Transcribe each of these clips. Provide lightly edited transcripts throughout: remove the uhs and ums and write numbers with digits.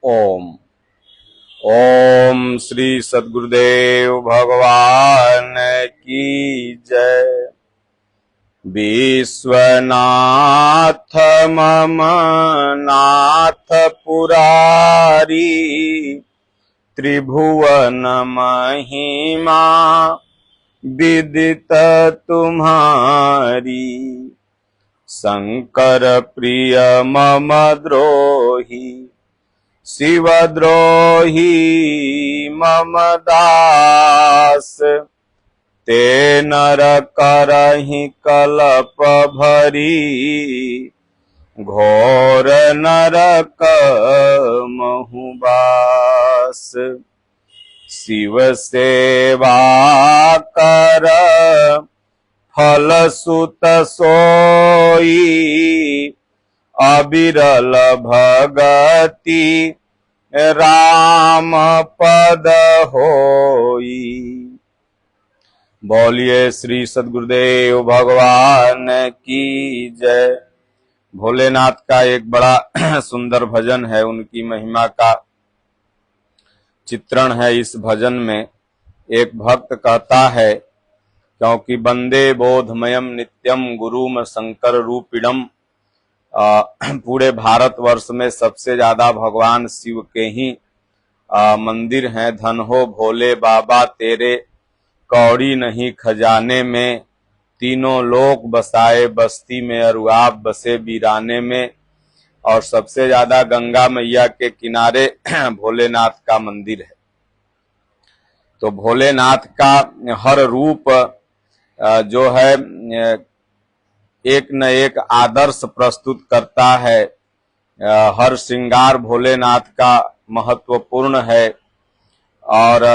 ओम। ओम श्री सद्गुरुदेव भगवान की जय। विश्वनाथ मम नाथ पुरारी, त्रिभुवन महिमा विदित तुम्हारी। शंकर प्रिय मम द्रोही, शिवद्रोही मम दास। ते नर करहि कलप भरी, घोर नरक महुबास। शिव सेवा कर फल सुत सोई, अविरल भगति राम पद होई। बोलिए श्री सद्गुरुदेव भगवान की जय। भोलेनाथ का एक बड़ा सुंदर भजन है, उनकी महिमा का चित्रण है इस भजन में। एक भक्त कहता है, क्योंकि वंदे बोधमयम नित्यम गुरुम शंकर रूपिणम। पूरे भारतवर्ष में सबसे ज्यादा भगवान शिव के ही मंदिर हैं। धन हो भोले बाबा तेरे, कौड़ी नहीं खजाने में। तीनों लोक बसाए बस्ती में, और आप बसे वीराने में। और सबसे ज्यादा गंगा मैया के किनारे भोलेनाथ का मंदिर है। तो भोलेनाथ का हर रूप जो है एक न एक आदर्श प्रस्तुत करता है। हर श्रृंगार भोलेनाथ का महत्वपूर्ण है। और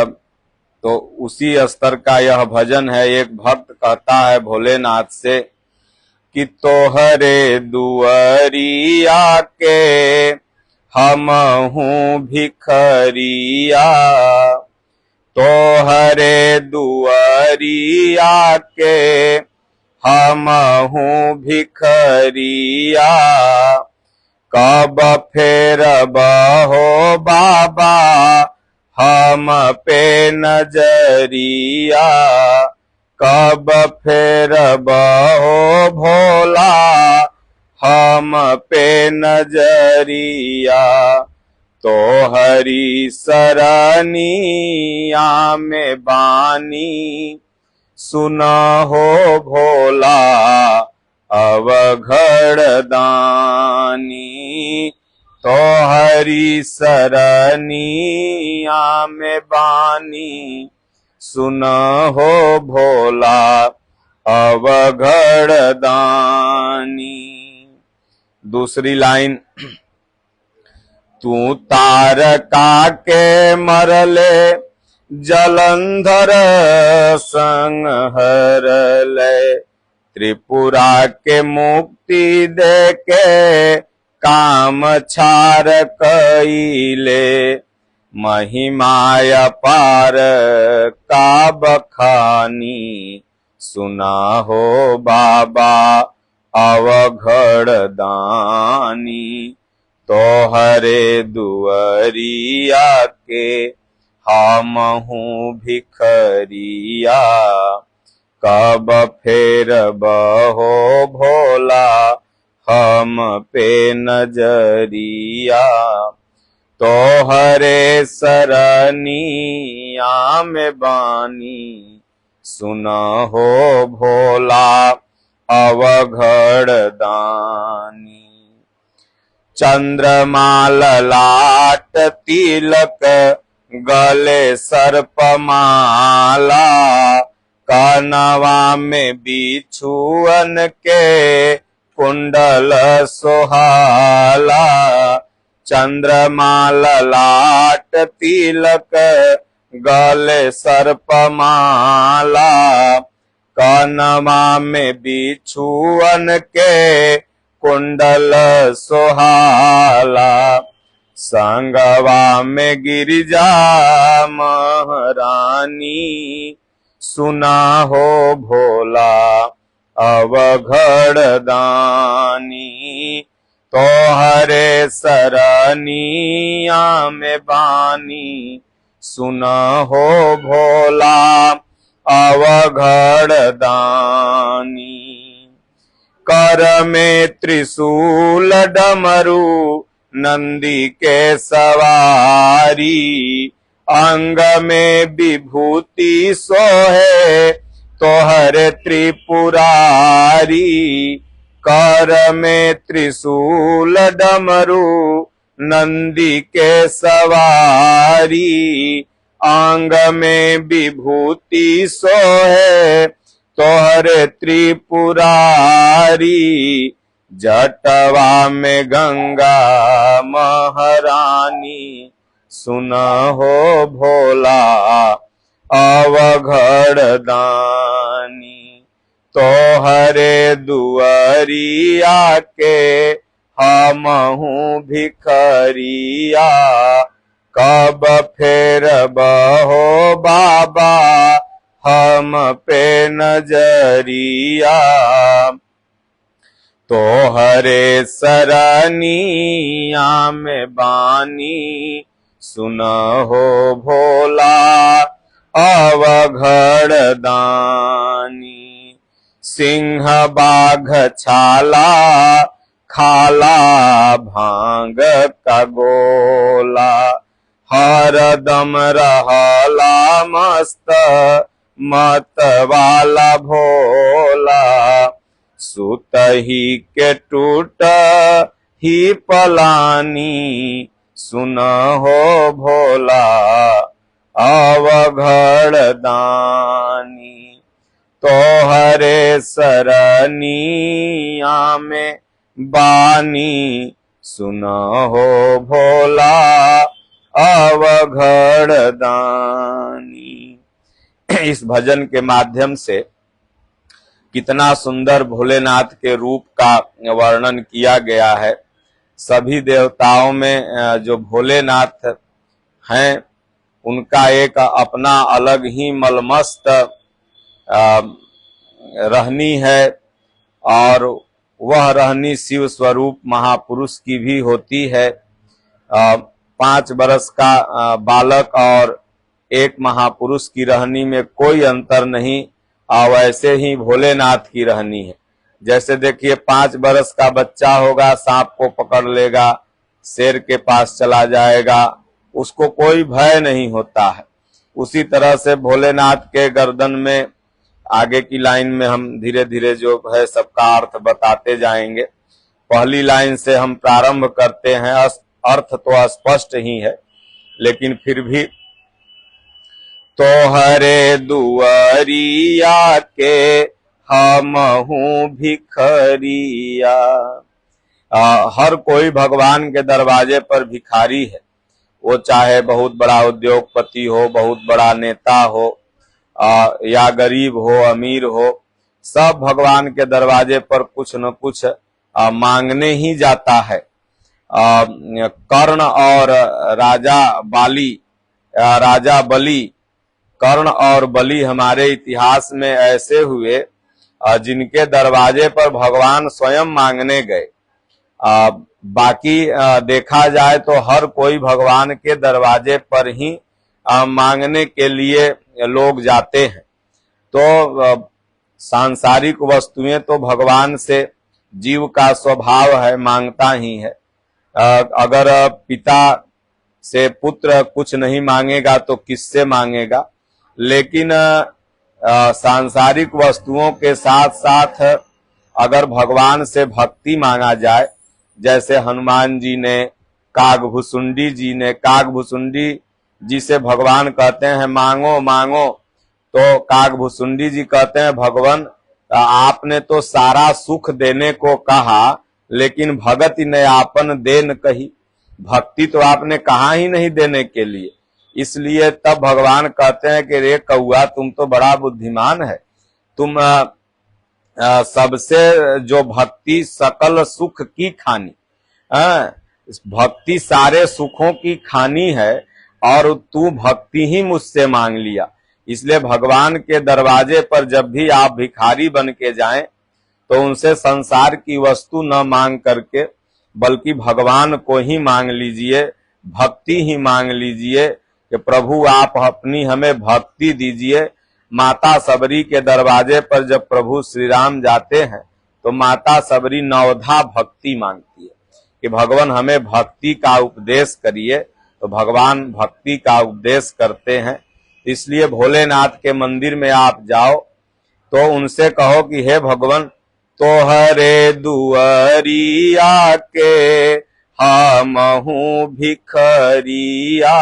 तो उसी स्तर का यह भजन है। एक भक्त कहता है भोलेनाथ से कि तोहरे दुआरिया के हमहू भिखरिया, तोहरे दुआरिया के हमहू भिखरिया। कब फेरब हो बाबा हम पे नजरिया, कब फेरब हो भोला हम पे नजरिया। तो हरि सरनिया में बानी, सुना हो भोला अवघड़ दानी। तो हरि सरनिया में बानी, सुना हो भोला अवघड़ दानी। दूसरी लाइन, तू तारका के मरले जलंधर संग हरले, त्रिपुरा के मुक्ति दे के काम छार कइले। महिमा अपार का बखानी, सुना हो बाबा अवघड़ दानी। तो हरे दुआरिया के हमहू भिखरिया, कब फेरब हो भोला हम पे नजरिया। तो हरे सरनिया में बानी, सुना हो भोला अवघड़ दानी। चंद्रमाल लाट तिलक गले सर्पमाला, कानवा में बिछुअन के कुंडल सोहाला। चंद्रमाल लाट तिलक गले सर्पमाला, कानवा में बिछुअन के कुंडल सोहाला। संगवा में गिरिजा महारानी, सुना हो भोला अवघड़ दानी। तोहरे सरनिया में बानी सुन हो भोला अवघड़ दानी। कर में त्रिशूल डमरू नंदी के सवारी, अंग में विभूति सोहे तोहरे त्रिपुरारी। कर में त्रिशूल डमरू नंदी के सवारी, अंग में विभूति सोहे तोहरे त्रिपुरारी। जटवा में गंगा महारानी सुन हो भोला अवघड़ दानी। तोहरे दुआरिया के हमहू भिखरिया, कब फेर बहो बाबा हम पे नजरिया। तोहरे सरनिया में बानी सुन हो भोला अवघड़ दानी। सिंह बाघ छाला खाला भांग का गोला, हरदम रहला मस्त मत वाला भोला। सुतही के टूट ही पलानी सुन हो भोला अवघड़ दानी। तोहरे सरनिया में बानी सुन हो भोला अवघड़ दानी। इस भजन के माध्यम से कितना सुंदर भोलेनाथ के रूप का वर्णन किया गया है। सभी देवताओं में जो भोलेनाथ हैं उनका एक अपना अलग ही मलमस्त रहनी है, और वह रहनी शिव स्वरूप महापुरुष की भी होती है। 5 बरस का बालक और एक महापुरुष की रहनी में कोई अंतर नहीं, और वैसे ही भोलेनाथ की रहनी है। जैसे देखिए 5 बरस का बच्चा होगा, सांप को पकड़ लेगा, शेर के पास चला जाएगा, उसको कोई भय नहीं होता है। उसी तरह से भोलेनाथ के गर्दन में आगे की लाइन में हम धीरे धीरे जो है सबका अर्थ बताते जाएंगे। पहली लाइन से हम प्रारंभ करते हैं। अर्थ तो स्पष्ट ही है, लेकिन फिर भी तोहरे दुआरिया के हमहू भिखरिया। हर कोई भगवान के दरवाजे पर भिखारी है। वो चाहे बहुत बड़ा उद्योगपति हो, बहुत बड़ा नेता हो, या गरीब हो, अमीर हो, सब भगवान के दरवाजे पर कुछ न कुछ मांगने ही जाता है। कर्ण और राजा बलि, कर्ण और बलि हमारे इतिहास में ऐसे हुए जिनके दरवाजे पर भगवान स्वयं मांगने गए। बाकी देखा जाए तो हर कोई भगवान के दरवाजे पर ही मांगने के लिए लोग जाते हैं। तो सांसारिक वस्तुएं तो भगवान से जीव का स्वभाव है, मांगता ही है। अगर पिता से पुत्र कुछ नहीं मांगेगा तो किससे मांगेगा। लेकिन सांसारिक वस्तुओं के साथ साथ अगर भगवान से भक्ति मांगा जाए, जैसे हनुमान जी ने, कागभुसुंडी जी से भगवान कहते हैं मांगो मांगो, तो कागभुसुंडी जी कहते हैं भगवान आपने तो सारा सुख देने को कहा, लेकिन भगति ने आपन देन कही। भक्ति तो आपने कहा ही नहीं देने के लिए। इसलिए तब भगवान कहते हैं कि रे कौआ तुम तो बड़ा बुद्धिमान है, तुम सबसे जो भक्ति सकल सुख की खानी, भक्ति सारे सुखों की खानी है, और तू भक्ति ही मुझसे मांग लिया। इसलिए भगवान के दरवाजे पर जब भी आप भिखारी बन के जाएं तो उनसे संसार की वस्तु न मांग करके बल्कि भगवान को ही मांग लीजिए, भक्ति ही मांग लीजिए कि प्रभु आप अपनी हमें भक्ति दीजिए। माता सबरी के दरवाजे पर जब प्रभु श्री राम जाते हैं तो माता सबरी नवधा भक्ति मांगती है कि भगवान हमें भक्ति का उपदेश करिए, तो भगवान भक्ति का उपदेश करते हैं। इसलिए भोलेनाथ के मंदिर में आप जाओ तो उनसे कहो कि हे भगवान, तोहरे दुआरिया के हमहू भिखरिया,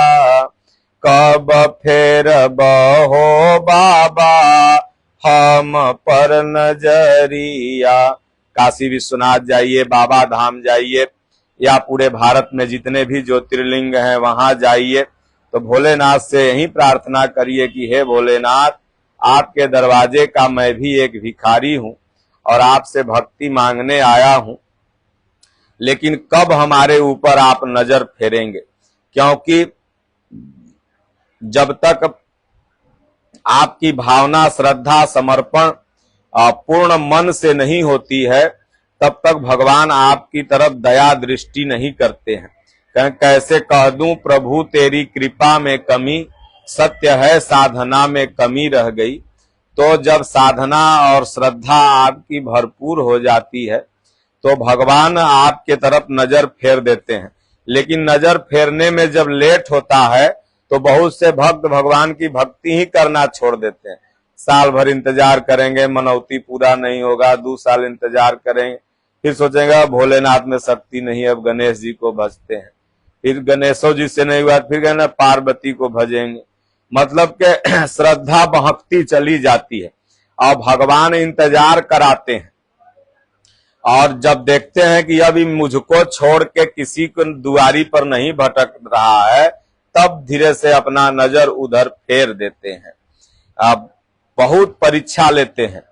कब फेर बहो बाबा हम पर नजरिया। काशी विश्वनाथ जाइए, बाबा धाम जाइए, या पूरे भारत में जितने भी ज्योतिर्लिंग हैं वहां जाइए, तो भोलेनाथ से यही प्रार्थना करिए कि हे भोलेनाथ, आपके दरवाजे का मैं भी एक भिखारी हूं और आपसे भक्ति मांगने आया हूं, लेकिन कब हमारे ऊपर आप नजर फेरेंगे? क्योंकि जब तक आपकी भावना, श्रद्धा, समर्पण पूर्ण मन से नहीं होती है, तब तक भगवान आपकी तरफ दया दृष्टि नहीं करते हैं। कैसे कह दूं प्रभु तेरी कृपा में कमी, सत्य है साधना में कमी रह गई। तो जब साधना और श्रद्धा आपकी भरपूर हो जाती है तो भगवान आपके तरफ नजर फेर देते हैं। लेकिन नजर फेरने में जब लेट होता है तो बहुत से भक्त भगवान की भक्ति ही करना छोड़ देते हैं। साल भर इंतजार करेंगे, मनौती पूरा नहीं होगा, 2 साल इंतजार करेंगे, फिर सोचेंगे भोलेनाथ में शक्ति नहीं है, अब गणेश जी को भजते हैं। फिर गणेशो जी से नहीं हुआ, फिर कहना पार्वती को भजेंगे। मतलब के श्रद्धा भक्ति चली जाती है और भगवान इंतजार कराते हैं। और जब देखते हैं कि अभी मुझको छोड़ के किसी को दुआरी पर नहीं भटक रहा है, तब धीरे से अपना नजर उधर फेर देते हैं। अब बहुत परीक्षा लेते हैं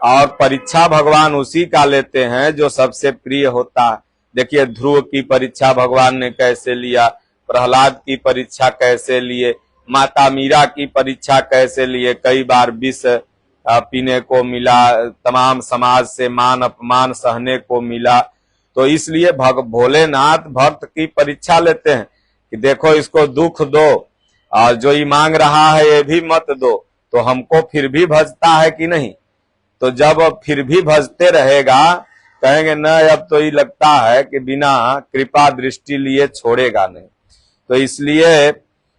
और परीक्षा भगवान उसी का लेते हैं जो सबसे प्रिय होता है। देखिए ध्रुव की परीक्षा भगवान ने कैसे लिया, प्रहलाद की परीक्षा कैसे लिए, माता मीरा की परीक्षा कैसे लिए। कई बार विष पीने को मिला, तमाम समाज से मान अपमान सहने को मिला। तो इसलिए भोलेनाथ भक्त की परीक्षा लेते हैं कि देखो इसको दुख दो और जो ये मांग रहा है ये भी मत दो, तो हमको फिर भी भजता है कि नहीं। तो जब फिर भी भजते रहेगा, कहेंगे न अब तो ये लगता है कि बिना कृपा दृष्टि लिए छोड़ेगा नहीं। तो इसलिए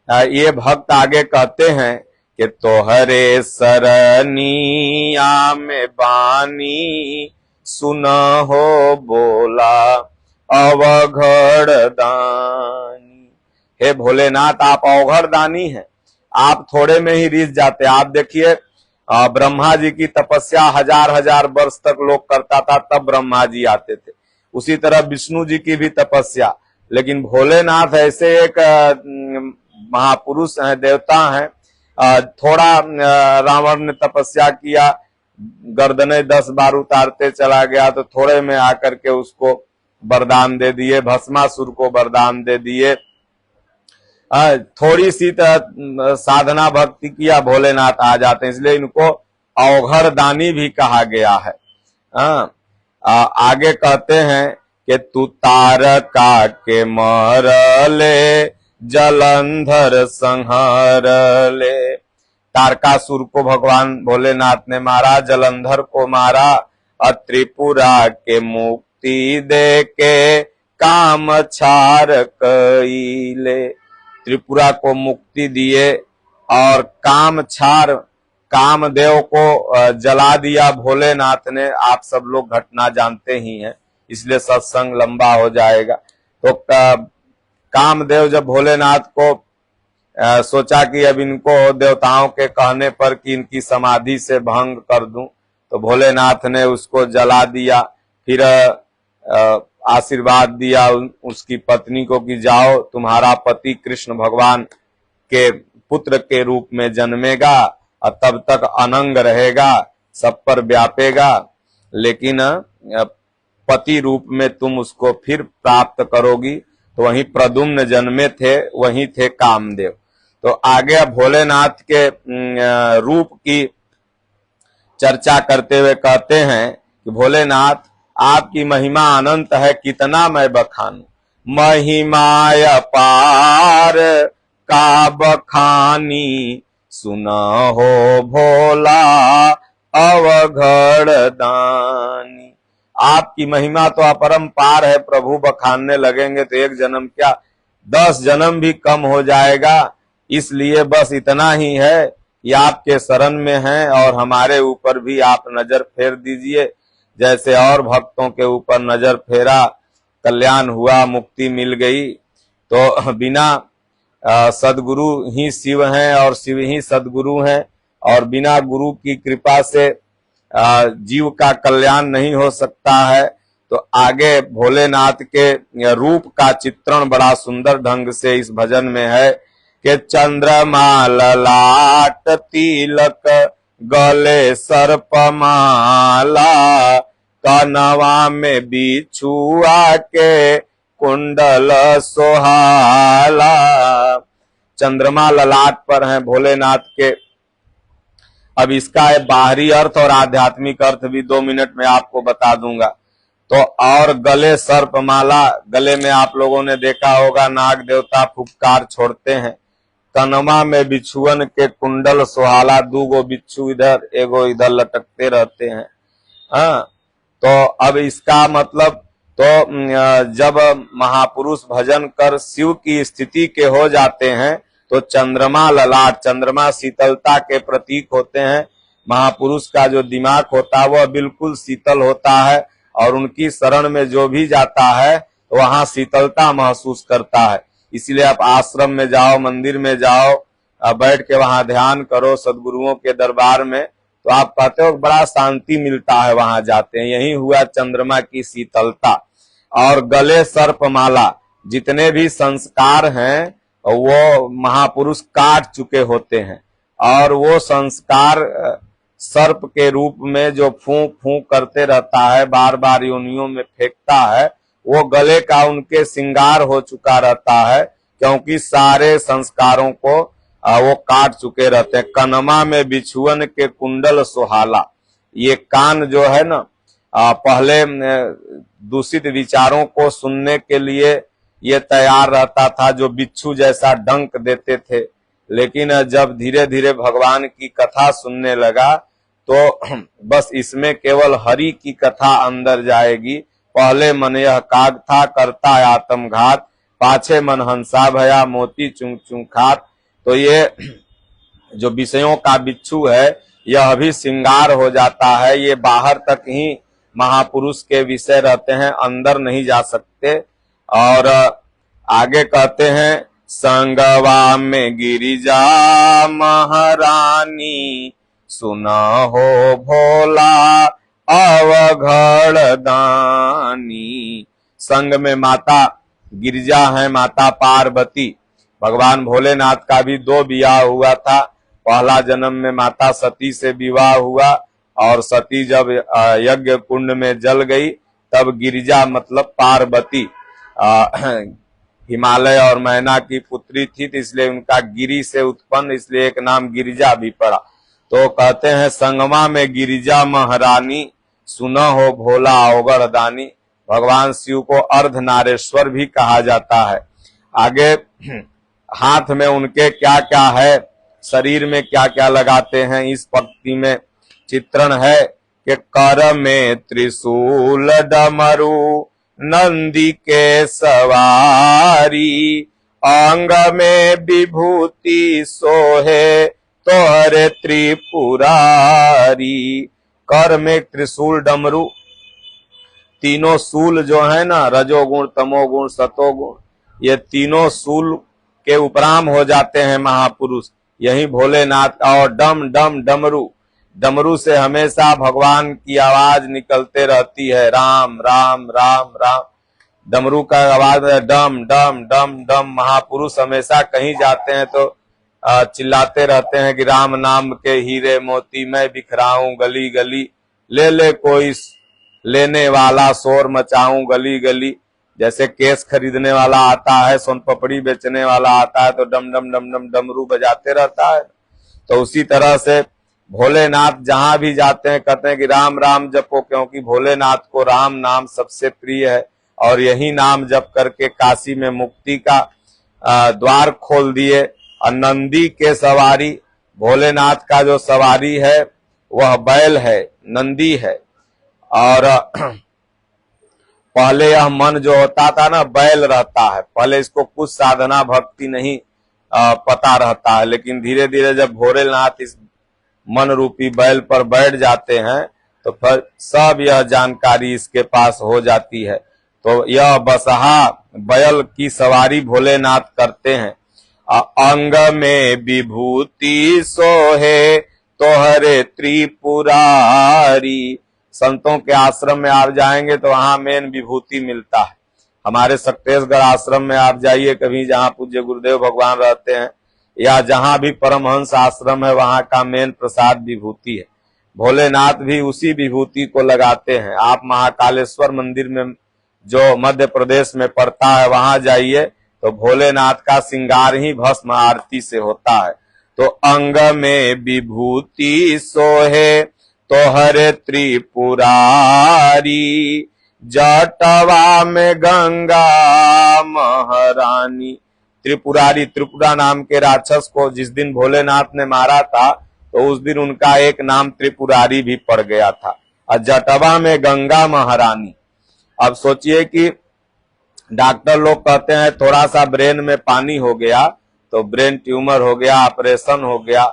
ये भक्त आगे कहते हैं कि तोहरे सरनिया में बानी, सुन हो बोला अवघड़ दानी। हे भोलेनाथ आप अवघड़ दानी हैं, आप थोड़े में ही रिझ जाते। आप देखिए ब्रह्मा जी की तपस्या 1000 वर्ष तक लोग करता था, तब ब्रह्मा जी आते थे। उसी तरह विष्णु जी की भी तपस्या। लेकिन भोलेनाथ ऐसे एक महापुरुष हैं, देवता हैं। थोड़ा रावण ने तपस्या किया, गर्दने 10 बार उतारते चला गया, तो थोड़े में आकर के उसको वरदान दे दिए, भस्मासुर को वरदान दे दिए। थोड़ी सी साधना भक्ति किया, भोलेनाथ आ जाते हैं। इसलिए इनको अवघड़ दानी भी कहा गया है। आगे कहते हैं कि तू तारका के मरले, जलंधर संहार ले। तारकासुर को भगवान भोलेनाथ ने मारा, जलंधर को मारा, और त्रिपुरा के मुक्ति दे के काम छार कईले। त्रिपुरा को मुक्ति दिए और काम छार कामदेव को जला दिया भोलेनाथ ने। आप सब लोग घटना जानते ही हैं, इसलिए सत्संग लंबा हो जाएगा। तो कामदेव जब भोलेनाथ को सोचा कि अब इनको देवताओं के कहने पर कि इनकी समाधि से भंग कर दूं, तो भोलेनाथ ने उसको जला दिया। फिर आशीर्वाद दिया उसकी पत्नी को कि जाओ तुम्हारा पति कृष्ण भगवान के पुत्र के रूप में जन्मेगा और तब तक अनंग रहेगा, सब पर व्यापेगा, लेकिन पति रूप में तुम उसको फिर प्राप्त करोगी। तो वहीं प्रद्युम्न जन्मे थे, वहीं थे कामदेव। तो आगे भोलेनाथ के रूप की चर्चा करते हुए कहते हैं कि भोलेनाथ आपकी महिमा अनंत है, कितना मैं बखानूं। महिमाय पार का बखानी, सुना हो भोला अवघड़ दानी। आपकी महिमा तो अपरंपार है प्रभु, बखानने लगेंगे तो एक जन्म क्या 10 जन्म भी कम हो जाएगा। इसलिए बस इतना ही है कि आपके शरण में हैं और हमारे ऊपर भी आप नजर फेर दीजिए, जैसे और भक्तों के ऊपर नजर फेरा, कल्याण हुआ, मुक्ति मिल गई। तो बिना सदगुरु ही शिव हैं और शिव ही सदगुरु हैं, और बिना गुरु की कृपा से जीव का कल्याण नहीं हो सकता है। तो आगे भोलेनाथ के रूप का चित्रण बड़ा सुंदर ढंग से इस भजन में है कि चंद्रमा ललाट तिलक गले सर्पमाला, कनवा में बिछुआ के कुंडल सोहाला। चंद्रमा ललाट पर हैं भोलेनाथ के। अब इसका बाहरी अर्थ और आध्यात्मिक अर्थ भी 2 मिनट में आपको बता दूंगा। तो और गले सर्पमाला, गले में आप लोगों ने देखा होगा नाग देवता फुफकार छोड़ते हैं। कनमा में बिछुअन के कुंडल सुहाला, 2 गो बिच्छू इधर एगो इधर लटकते रहते हैं। हाँ, तो अब इसका मतलब तो जब महापुरुष भजन कर शिव की स्थिति के हो जाते हैं तो चंद्रमा ललाट, चंद्रमा शीतलता के प्रतीक होते हैं। महापुरुष का जो दिमाग होता है वह बिल्कुल शीतल होता है, और उनकी शरण में जो भी जाता है तो वहां शीतलता महसूस करता है। इसलिए आप आश्रम में जाओ, मंदिर में जाओ, बैठ के वहां ध्यान करो सदगुरुओं के दरबार में, तो आप कहते हो बड़ा शांति मिलता है वहां जाते हैं। यही हुआ चंद्रमा की शीतलता। और गले सर्पमाला, जितने भी संस्कार हैं वो महापुरुष काट चुके होते हैं, और वो संस्कार सर्प के रूप में जो फूंक फूंक करते रहता है, बार बार योनियों में फेंकता है, वो गले का उनके श्रृंगार हो चुका रहता है, क्योंकि सारे संस्कारों को वो काट चुके रहते हैं। कनमा में बिछुअन के कुंडल सुहाला, ये कान जो है ना, पहले दूषित विचारों को सुनने के लिए ये तैयार रहता था, जो बिच्छू जैसा डंक देते थे। लेकिन जब धीरे धीरे भगवान की कथा सुनने लगा तो बस इसमें केवल हरि की कथा अंदर जाएगी। पहले मन यह काग था करता आत्मघात, पाछे मन हंसा भया मोती चुंग चुंग खात। तो ये जो विषयों का बिच्छू है यह भी श्रृंगार हो जाता है, ये बाहर तक ही महापुरुष के विषय रहते हैं, अंदर नहीं जा सकते। और आगे कहते हैं संगवा में गिरिजा महारानी, सुना हो भोला अवघड़ दानी। संग में माता गिरिजा है, माता पार्वती। भगवान भोलेनाथ का भी 2 विवाह हुआ था। पहला जन्म में माता सती से विवाह हुआ, और सती जब यज्ञ कुंड में जल गई तब गिरिजा मतलब पार्वती हिमालय और मैना की पुत्री थी, तो इसलिए उनका गिरी से उत्पन्न, इसलिए एक नाम गिरिजा भी पड़ा। तो कहते हैं संगमा में गिरिजा महारानी, सुना हो भोला अवघड़ दानी। भगवान शिव को अर्धनारेश्वर भी कहा जाता है। आगे हाथ में उनके क्या क्या है, शरीर में क्या क्या लगाते हैं, इस पंक्ति में चित्रण है कि कर में त्रिशूल डमरू नंदी के सवारी, अंग में विभूति सोहे तोहरे त्रिपुरारी। कर में त्रिशूल डमरू, तीनों सूल जो है ना, रजोगुण तमोगुण सतोगुण, ये तीनों सूल के उपराम हो जाते हैं महापुरुष, यही भोलेनाथ। और डम डम डमरू, डमरू से हमेशा भगवान की आवाज निकलते रहती है, राम राम राम राम। डमरू का आवाज है डम डम डम डम। महापुरुष हमेशा कहीं जाते हैं तो चिल्लाते रहते हैं कि राम नाम के हीरे मोती मैं बिखराऊं गली गली, ले ले कोई लेने वाला शोर मचाऊं गली गली। जैसे केस खरीदने वाला आता है, सोन पपड़ी बेचने वाला आता है, तो डम डम डम डम डमरू बजाते रहता है। तो उसी तरह से भोलेनाथ जहां भी जाते हैं कहते हैं कि राम राम जपो, क्योंकि भोलेनाथ को राम नाम सबसे प्रिय है और यही नाम जप करके काशी में मुक्ति का द्वार खोल दिए। और नंदी के सवारी, भोलेनाथ का जो सवारी है वह बैल है, नंदी है। और पहले यह मन जो होता था ना बैल रहता है, पहले इसको कुछ साधना भक्ति नहीं पता रहता है, लेकिन धीरे धीरे जब भोलेनाथ इस मन रूपी बैल पर बैठ जाते हैं तो फिर सब यह जानकारी इसके पास हो जाती है। तो यह बसहा बैल की सवारी भोलेनाथ करते हैं। अंग में विभूति सोहे तोहरे त्रिपुरारी। संतों के आश्रम में आप जाएंगे तो वहां मेन विभूति मिलता है। हमारे सक्तेशगढ़ आश्रम में आप जाइए कभी, जहां पूज्य गुरुदेव भगवान रहते हैं, या जहां भी परमहंस आश्रम है, वहां का मेन प्रसाद विभूति है। भोलेनाथ भी उसी विभूति को लगाते हैं। आप महाकालेश्वर मंदिर में जो मध्य प्रदेश में पड़ता है वहां जाइए तो भोलेनाथ का श्रृंगार ही भस्म आरती से होता है। तो अंग में विभूति सोहे तोहरे त्रिपुरारी, जटवा में गंगा महारानी। त्रिपुरारी, त्रिपुरा नाम के राक्षस को जिस दिन भोलेनाथ ने मारा था तो उस दिन उनका एक नाम त्रिपुरारी भी पड़ गया था। और जटवा में गंगा महारानी। अब सोचिए कि डॉक्टर लोग कहते हैं थोड़ा सा ब्रेन में पानी हो गया तो ब्रेन ट्यूमर हो गया, ऑपरेशन हो गया।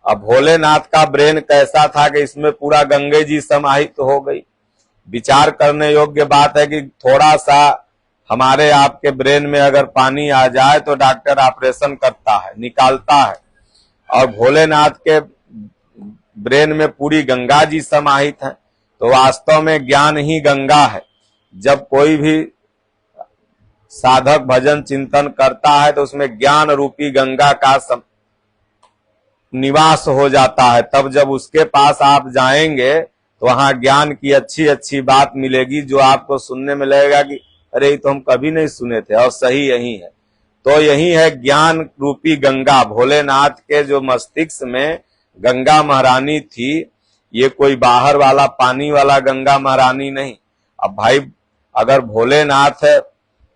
अब भोलेनाथ का ब्रेन कैसा था कि इसमें पूरा गंगे जी समाहित हो गई। विचार करने योग्य बात है कि थोड़ा सा हमारे आपके ब्रेन में अगर पानी आ जाए तो डॉक्टर ऑपरेशन करता है, निकालता है, और भोलेनाथ के ब्रेन में पूरी गंगा जी समाहित है। तो वास्तव में ज्ञान ही गंगा है। जब कोई भी साधक भजन चिंतन करता है तो उसमें ज्ञान रूपी गंगा का निवास हो जाता है। तब जब उसके पास आप जाएंगे तो वहां ज्ञान की अच्छी अच्छी बात मिलेगी, जो आपको सुनने में लगेगा कि अरे ये तो हम कभी नहीं सुने थे, और सही यही है। तो यही है ज्ञान रूपी गंगा। भोलेनाथ के जो मस्तिष्क में गंगा महारानी थी, ये कोई बाहर वाला पानी वाला गंगा महारानी नहीं। अब भाई अगर भोलेनाथ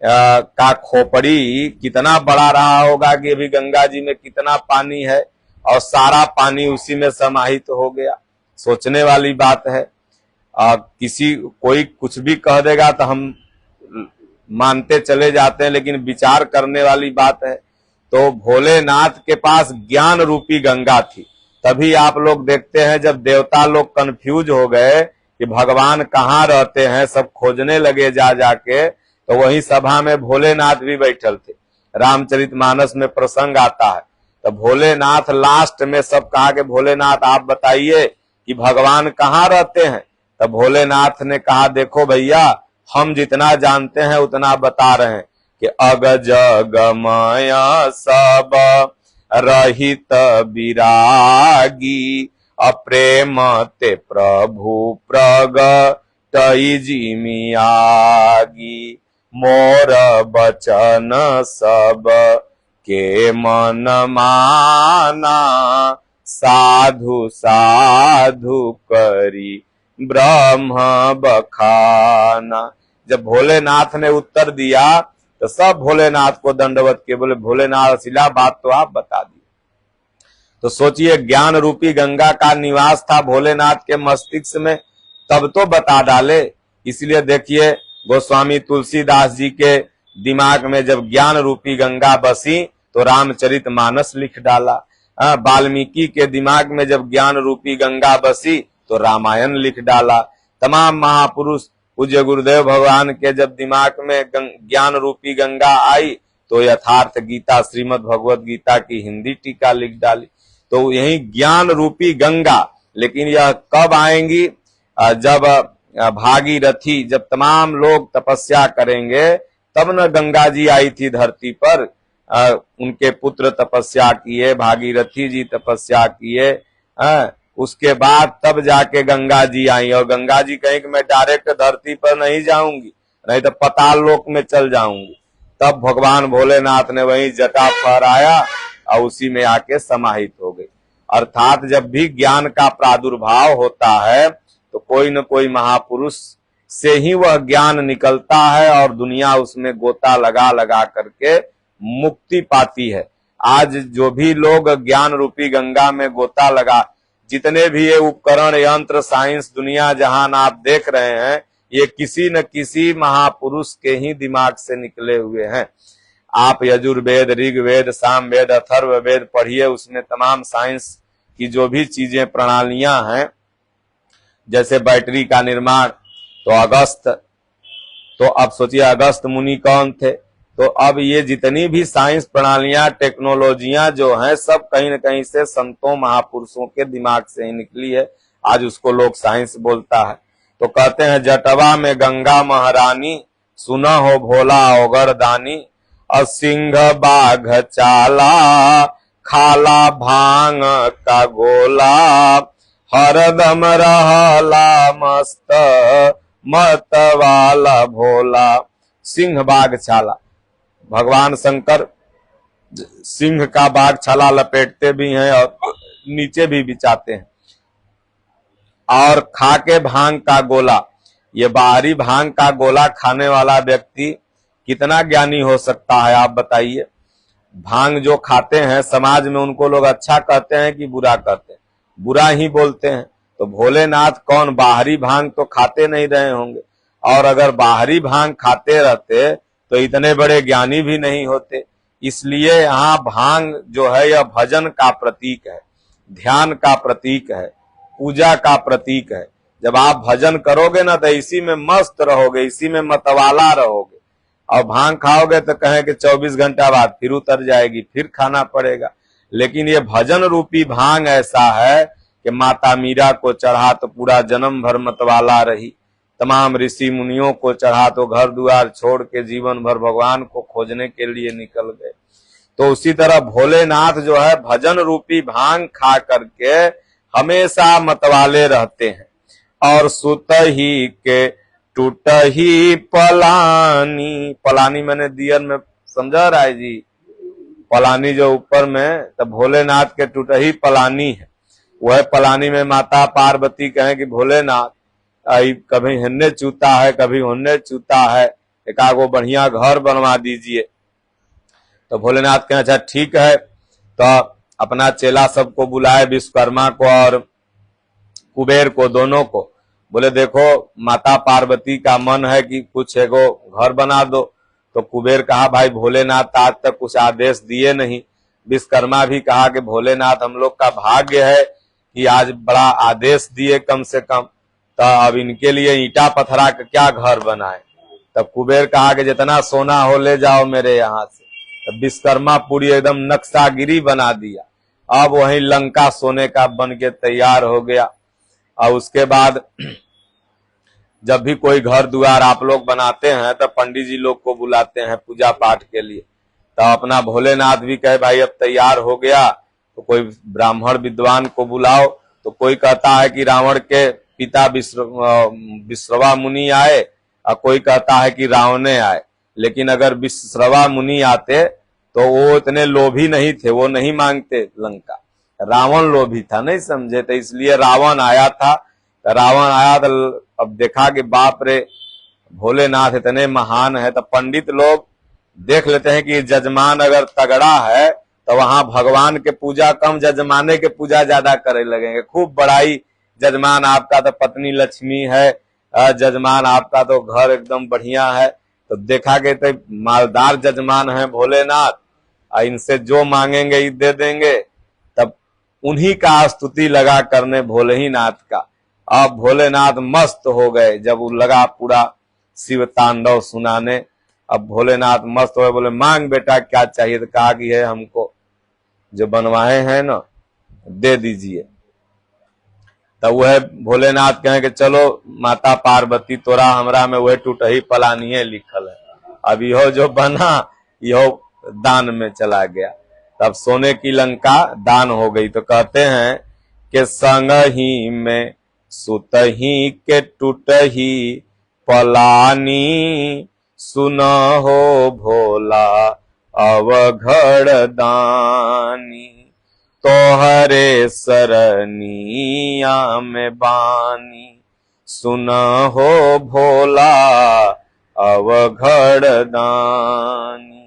का खोपड़ी कितना बड़ा रहा होगा कि अभी गंगा जी में कितना पानी है और सारा पानी उसी में समाहित हो गया। सोचने वाली बात है। कोई कुछ भी कह देगा तो हम मानते चले जाते हैं, लेकिन विचार करने वाली बात है। तो भोलेनाथ के पास ज्ञान रूपी गंगा थी। तभी आप लोग देखते हैं जब देवता लोग कंफ्यूज हो गए कि भगवान कहाँ रहते हैं, सब खोजने लगे जा जाके, तो वही सभा में भोलेनाथ भी बैठल थे। रामचरितमानस में प्रसंग आता है। तो भोलेनाथ लास्ट में सब कहा कि भोलेनाथ आप बताइए कि भगवान कहाँ रहते हैं। तो भोलेनाथ ने कहा देखो भैया, हम जितना जानते हैं उतना बता रहे हैं कि अग जग माया सब रहित विरागी, अप्रेम ते प्रभु प्रगटई जिमियागी, मोर बचन सब के मन माना, साधु साधु करी ब्रह्म बखाना। जब भोलेनाथ ने उत्तर दिया तो सब भोलेनाथ को दंडवत के बोले भोलेनाथ सिला बात तो आप बता दी। तो सोचिए ज्ञान रूपी गंगा का निवास था भोलेनाथ के मस्तिष्क में, तब तो बता डाले। इसलिए देखिए गोस्वामी तुलसीदास जी के दिमाग में जब ज्ञान रूपी गंगा बसी तो रामचरितमानस लिख डाला। वाल्मीकि के दिमाग में जब ज्ञान रूपी गंगा बसी तो रामायण लिख डाला। तमाम महापुरुष पूज्य गुरुदेव भगवान के जब दिमाग में ज्ञान रूपी गंगा आई तो यथार्थ गीता श्रीमद् भगवत गीता की हिंदी टीका लिख डाली। तो यही ज्ञान रूपी गंगा। लेकिन यह कब आएंगी? जब भागीरथी, जब तमाम लोग तपस्या करेंगे तब न गंगा जी आई थी धरती पर। उनके पुत्र तपस्या किए, भागीरथी जी तपस्या किए, उसके बाद तब जाके गंगा जी आई। और गंगा जी कहीं कि मैं डायरेक्ट धरती पर नहीं जाऊंगी, नहीं तो पाताल लोक में चल जाऊंगी। तब भगवान भोलेनाथ ने वही जटा फहराया और उसी में आके समाहित हो गई। अर्थात जब भी ज्ञान का प्रादुर्भाव होता है तो कोई न कोई महापुरुष से ही वह ज्ञान निकलता है और दुनिया उसमें गोता लगा लगा करके मुक्ति पाती है। आज जो भी लोग ज्ञान रूपी गंगा में गोता लगा, जितने भी ये उपकरण, यंत्र, साइंस, दुनिया जहान आप देख रहे हैं, ये किसी न किसी महापुरुष के ही दिमाग से निकले हुए हैं। आप यजुर्वेद, ऋग्वेद, सामवेद, अथर्ववेद पढ़िए, उसमें तमाम साइंस की जो भी चीजें, प्रणालियां हैं, जैसे बैटरी का निर्माण, तो अगस्त, तो अब सोचिए अगस्त मुनि कौन थे। तो अब ये जितनी भी साइंस प्रणालियां, टेक्नोलॉजियां जो हैं, सब कहीं न कहीं से संतों महापुरुषों के दिमाग से ही निकली है। आज उसको लोग साइंस बोलता है। तो कहते हैं जटवा में गंगा महारानी, सुना हो भोला ओगर दानी, और सिंह बाघ चाला, खाला भांग का गोला, हरदम रहला मस्त मत वाला भोला। सिंह बाघ छाला, भगवान शंकर सिंह का बाघ छाला लपेटते भी हैं और नीचे भी बिछाते हैं। और खा के भांग का गोला, ये बाहरी भांग का गोला खाने वाला व्यक्ति कितना ज्ञानी हो सकता है, आप बताइए। भांग जो खाते हैं, समाज में उनको लोग अच्छा कहते हैं कि बुरा कहते हैं? बुरा ही बोलते हैं। तो भोलेनाथ कौन, बाहरी भांग तो खाते नहीं रहे होंगे, और अगर बाहरी भांग खाते रहते तो इतने बड़े ज्ञानी भी नहीं होते। इसलिए यहाँ भांग जो है यह भजन का प्रतीक है, ध्यान का प्रतीक है, पूजा का प्रतीक है। जब आप भजन करोगे ना तो इसी में मस्त रहोगे, इसी में मतवाला रहोगे। और भांग खाओगे तो कहें कि 24 घंटा बाद फिर उतर जाएगी, फिर खाना पड़ेगा। लेकिन ये भजन रूपी भांग ऐसा है कि माता मीरा को चढ़ा तो पूरा जन्म भर मतवाला रही, तमाम ऋषि मुनियों को चढ़ा तो घर द्वार छोड़ के जीवन भर भगवान को खोजने के लिए निकल गए। तो उसी तरह भोलेनाथ जो है भजन रूपी भांग खा करके हमेशा मतवाले रहते हैं। और सुत ही के टूट ही पलानी, पलानी मैंने दियर में समझा राय जी, पलानी जो ऊपर में, तब भोलेनाथ के टूट ही पलानी है। वह पलानी में माता पार्वती कहें कि भोलेनाथ कभी हिन्ने चूता है, कभी होन्ने चूता है, एकागो बढ़िया घर बनवा दीजिए। तो भोलेनाथ कहें अच्छा ठीक है। तो अपना चेला सबको बुलाए, विश्वकर्मा को और कुबेर को, दोनों को। बोले देखो माता पार्वती का मन है कि कुछ एगो घर बना दो। तो कुबेर कहा भाई भोलेनाथ आज तक कुछ आदेश दिए नहीं। विश्वकर्मा भी कहा कि भोलेनाथ हम लोग का भाग्य है कि आज बड़ा आदेश दिए कम से कम, तो अब इनके लिए ईटा पत्थरा का क्या घर बनाए। तब कुबेर कहा कि जितना सोना हो ले जाओ मेरे यहाँ से। तब विश्वकर्मा पूरी एकदम नक्शागिरी बना दिया। अब वही लंका सोने का बन के तैयार हो गया। और उसके बाद जब भी कोई घर द्वार आप लोग बनाते हैं तो पंडित जी लोग को बुलाते हैं पूजा पाठ के लिए। तो अपना भोलेनाथ भी कहे भाई अब तैयार हो गया तो कोई ब्राह्मण विद्वान को बुलाओ। तो कोई कहता है कि रावण के पिता विश्रवा मुनि आए, और कोई कहता है कि रावणे आए। लेकिन अगर विश्रवा मुनि आते तो वो इतने लोभी नहीं थे, वो नहीं मांगते लंका। रावण लोभी था, नहीं समझे, तो इसलिए रावण आया था। तो रावण आया तो अब देखा कि बाप रे भोलेनाथ इतने महान है। तो पंडित लोग देख लेते हैं कि जजमान अगर तगड़ा है तो वहां भगवान के पूजा कम, जजमाने के पूजा ज्यादा करे लगेंगे। खूब बड़ाई, जजमान आपका तो पत्नी लक्ष्मी है, जजमान आपका तो घर एकदम बढ़िया है। तो देखा कि तो मालदार जजमान है भोलेनाथ, इनसे जो मांगेंगे ये दे देंगे। तब उन्हीं का स्तुति लगा करने भोले ही नाथ का। अब भोलेनाथ मस्त हो गए जब वो लगा पूरा शिव तांडव सुनाने। अब भोलेनाथ मस्त हो गए, बोले मांग बेटा क्या चाहिए। तो कहा कि है हमको जो बनवाए हैं ना दे दीजिए। तब वह भोलेनाथ कहें कि चलो माता पार्वती तोरा हमरा में वह टूटही पलानिये लिखल है, अब यहो जो बना यहो दान में चला गया। तब सोने की लंका दान हो गई। तो कहते हैं कि संग ही में सुत ही के टूट ही पलानी, सुन हो भोला अवघड़ दानी। तोहरे सरनिया में बानी, सुन हो भोला अवघड़ दानी।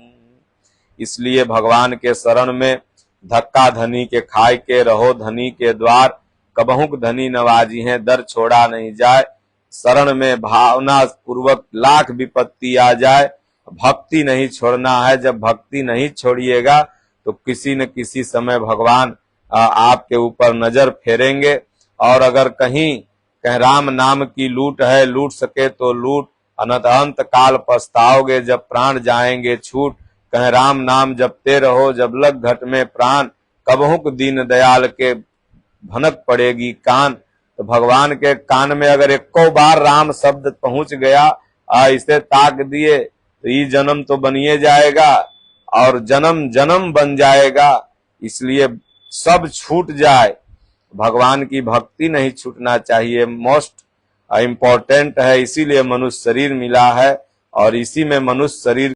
इसलिए भगवान के शरण में धक्का धनी के खाए के रहो धनी के द्वार, कबहुक धनी नवाजी हैं दर छोड़ा नहीं जाए। शरण में भावना पूर्वक लाख विपत्ति आ जाए, भक्ति नहीं छोड़ना है। जब भक्ति नहीं छोड़िएगा तो किसी न किसी समय भगवान आपके ऊपर नजर फेरेंगे। और अगर कहीं राम नाम की लूट है, लूट सके तो लूट, अनंत काल पछताओगे जब प्राण जाएंगे छूट। कह राम नाम जपते रहो जब लग घट में प्राण, कबहुक दीन दयाल के भनक पड़ेगी कान। तो भगवान के कान में अगर एको बार राम शब्द पहुंच गया, इसे ताक दिए तो ये जन्म तो बनिए जाएगा और जन्म जन्म बन जाएगा। इसलिए सब छूट जाए, भगवान की भक्ति नहीं छूटना चाहिए, मोस्ट इम्पोर्टेंट है। इसीलिए मनुष्य शरीर मिला है और इसी में मनुष्य शरीर